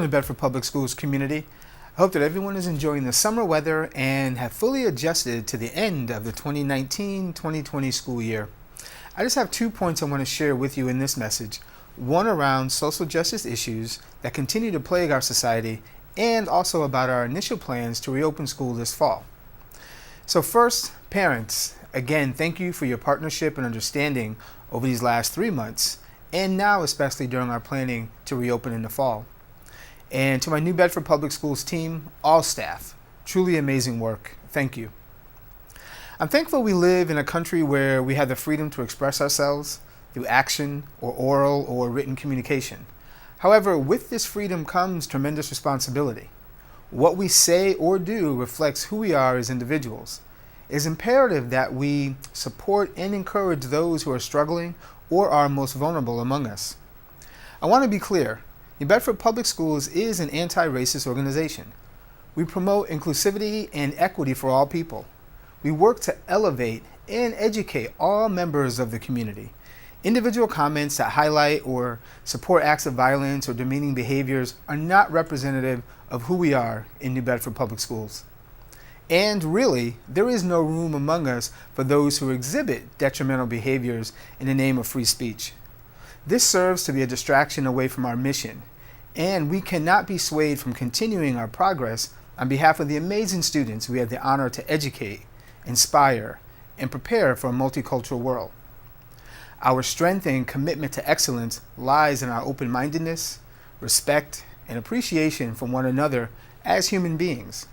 New Bedford Public Schools community. I hope that everyone is enjoying the summer weather and have fully adjusted to the end of the 2019-2020 school year. I just have 2 points I want to share with you in this message. One around social justice issues that continue to plague our society, and also about our initial plans to reopen school this fall. So first, parents, again, thank you for your partnership and understanding over these last 3 months, and now especially during our planning to reopen in the fall. And to my New Bedford Public Schools team, all staff, truly amazing work. Thank you. I'm thankful we live in a country where we have the freedom to express ourselves through action or oral or written communication. However, with this freedom comes tremendous responsibility. What we say or do reflects who we are as individuals. It is imperative that we support and encourage those who are struggling or are most vulnerable among us. I want to be clear. New Bedford Public Schools is an anti-racist organization. We promote inclusivity and equity for all people. We work to elevate and educate all members of the community. Individual comments that highlight or support acts of violence or demeaning behaviors are not representative of who we are in New Bedford Public Schools. And really, there is no room among us for those who exhibit detrimental behaviors in the name of free speech. This serves to be a distraction away from our mission, and we cannot be swayed from continuing our progress on behalf of the amazing students we have the honor to educate, inspire, and prepare for a multicultural world. Our strength and commitment to excellence lies in our open-mindedness, respect, and appreciation for one another as human beings.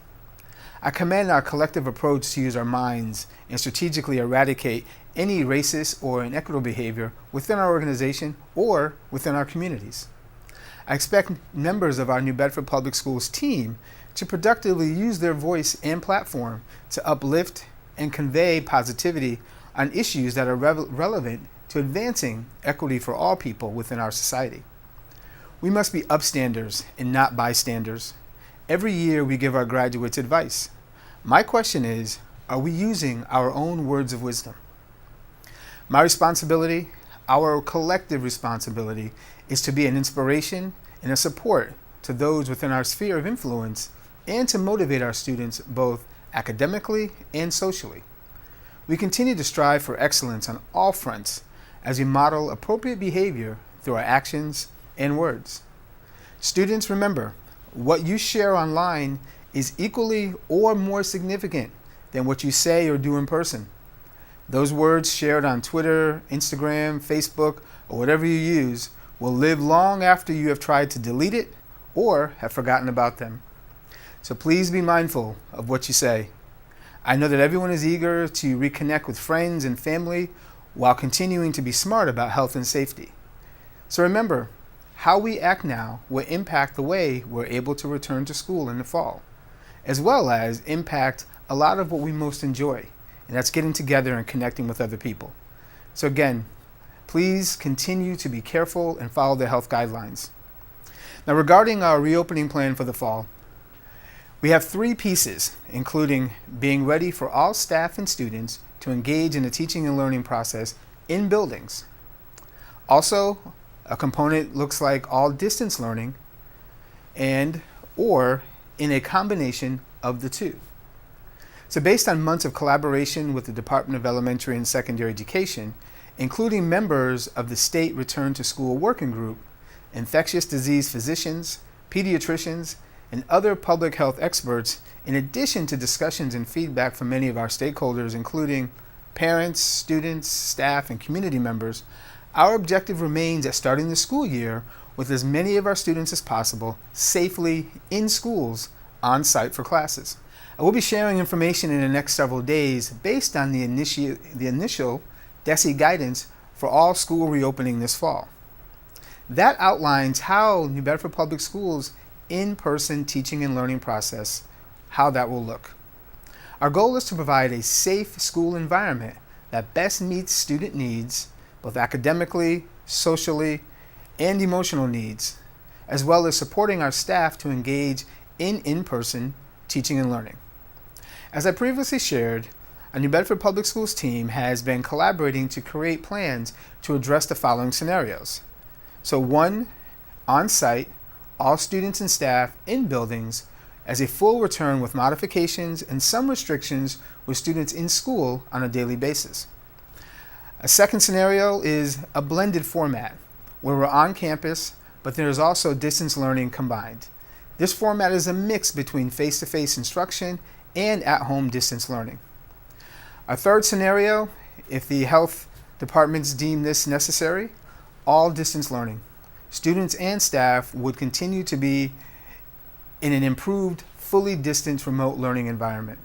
I commend our collective approach to use our minds and strategically eradicate any racist or inequitable behavior within our organization or within our communities. I expect members of our New Bedford Public Schools team to productively use their voice and platform to uplift and convey positivity on issues that are relevant to advancing equity for all people within our society. We must be upstanders and not bystanders. Every year we give our graduates advice. My question is, are we using our own words of wisdom? My responsibility, our collective responsibility, is to be an inspiration and a support to those within our sphere of influence and to motivate our students both academically and socially. We continue to strive for excellence on all fronts as we model appropriate behavior through our actions and words. Students, remember, what you share online is equally or more significant than what you say or do in person. Those words shared on Twitter, Instagram, Facebook, or whatever you use will live long after you have tried to delete it or have forgotten about them. So please be mindful of what you say. I know that everyone is eager to reconnect with friends and family while continuing to be smart about health and safety. So remember, how we act now will impact the way we're able to return to school in the fall, as well as impact a lot of what we most enjoy, and that's getting together and connecting with other people. So again, please continue to be careful and follow the health guidelines. Now, regarding our reopening plan for the fall, we have 3 pieces, including being ready for all staff and students to engage in the teaching and learning process in buildings. Also, a component looks like all distance learning or in a combination of the two. So based on months of collaboration with the Department of Elementary and Secondary Education, including members of the State Return to School Working Group, infectious disease physicians, pediatricians, and other public health experts, in addition to discussions and feedback from many of our stakeholders, including parents, students, staff, and community members, our objective remains at starting the school year with as many of our students as possible safely in schools on site for classes. I will be sharing information in the next several days based on the initial DESE guidance for all school reopening this fall. That outlines how New Bedford Public Schools in-person teaching and learning process, how that will look. Our goal is to provide a safe school environment that best meets student needs, both academically, socially, and emotional needs, as well as supporting our staff to engage in in-person teaching and learning. As I previously shared, our New Bedford Public Schools team has been collaborating to create plans to address the following scenarios. So 1, on-site, all students and staff in buildings as a full return with modifications and some restrictions with students in school on a daily basis. A second scenario is a blended format where we're on campus, but there is also distance learning combined. This format is a mix between face-to-face instruction and at-home distance learning. A third scenario, if the health departments deem this necessary, all distance learning. Students and staff would continue to be in an improved, fully distant remote learning environment.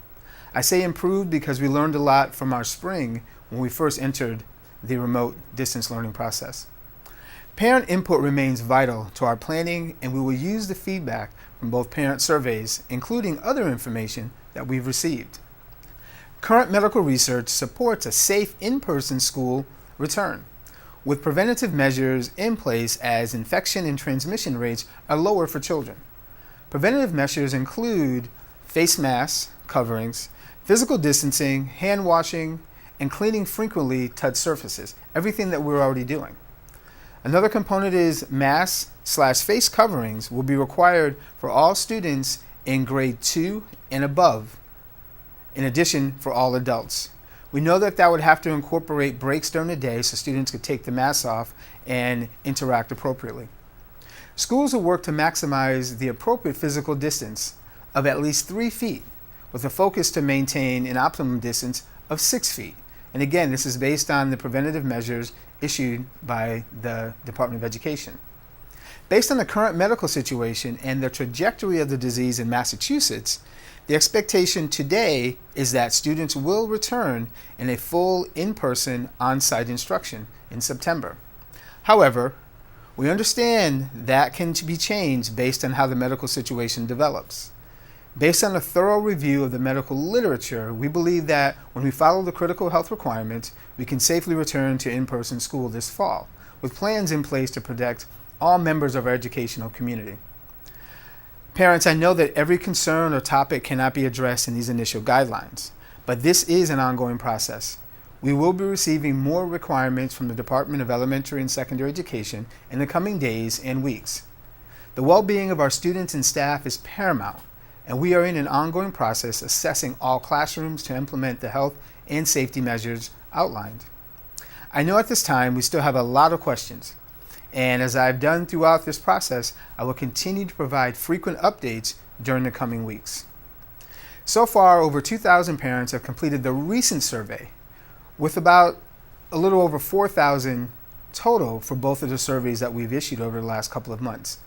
I say improved because we learned a lot from our spring when we first entered the remote distance learning process. Parent input remains vital to our planning, and we will use the feedback from both parent surveys, including other information that we've received. Current medical research supports a safe in-person school return, with preventative measures in place as infection and transmission rates are lower for children. Preventative measures include face masks, coverings, physical distancing, hand washing, and cleaning frequently touched surfaces, everything that we're already doing. Another component is masks/face coverings will be required for all students in grade 2 and above, in addition for all adults. We know that would have to incorporate breaks during the day so students could take the masks off and interact appropriately. Schools will work to maximize the appropriate physical distance of at least 3 feet, with a focus to maintain an optimum distance of 6 feet. And again, this is based on the preventative measures issued by the Department of Education. Based on the current medical situation and the trajectory of the disease in Massachusetts, the expectation today is that students will return in a full in-person on-site instruction in September. However, we understand that can be changed based on how the medical situation develops. Based on a thorough review of the medical literature, we believe that when we follow the critical health requirements, we can safely return to in-person school this fall, with plans in place to protect all members of our educational community. Parents, I know that every concern or topic cannot be addressed in these initial guidelines, but this is an ongoing process. We will be receiving more requirements from the Department of Elementary and Secondary Education in the coming days and weeks. The well-being of our students and staff is paramount, and we are in an ongoing process assessing all classrooms to implement the health and safety measures outlined. I know at this time we still have a lot of questions, and as I've done throughout this process, I will continue to provide frequent updates during the coming weeks. So far, over 2,000 parents have completed the recent survey, with about a little over 4,000 total for both of the surveys that we've issued over the last couple of months.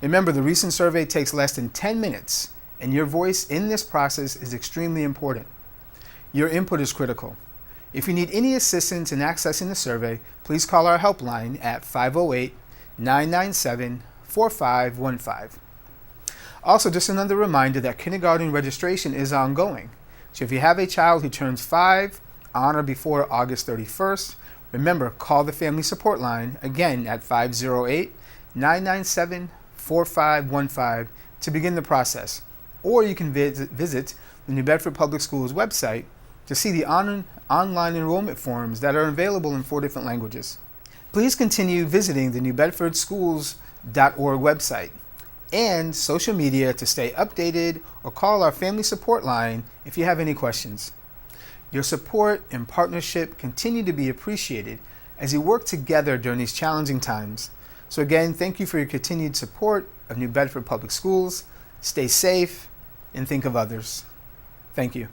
Remember, the recent survey takes less than 10 minutes, and your voice in this process is extremely important. Your input is critical. If you need any assistance in accessing the survey, please call our helpline at 508-997-4515. Also, just another reminder that kindergarten registration is ongoing. So if you have a child who turns 5 on or before August 31st, remember, call the Family Support Line again at 508-997-4515 to begin the process. Or you can visit the New Bedford Public Schools website to see the online enrollment forms that are available in 4 different languages. Please continue visiting the newbedfordschools.org website and social media to stay updated, or call our Family Support Line if you have any questions. Your support and partnership continue to be appreciated as you work together during these challenging times. So again, thank you for your continued support of New Bedford Public Schools. Stay safe and think of others. Thank you.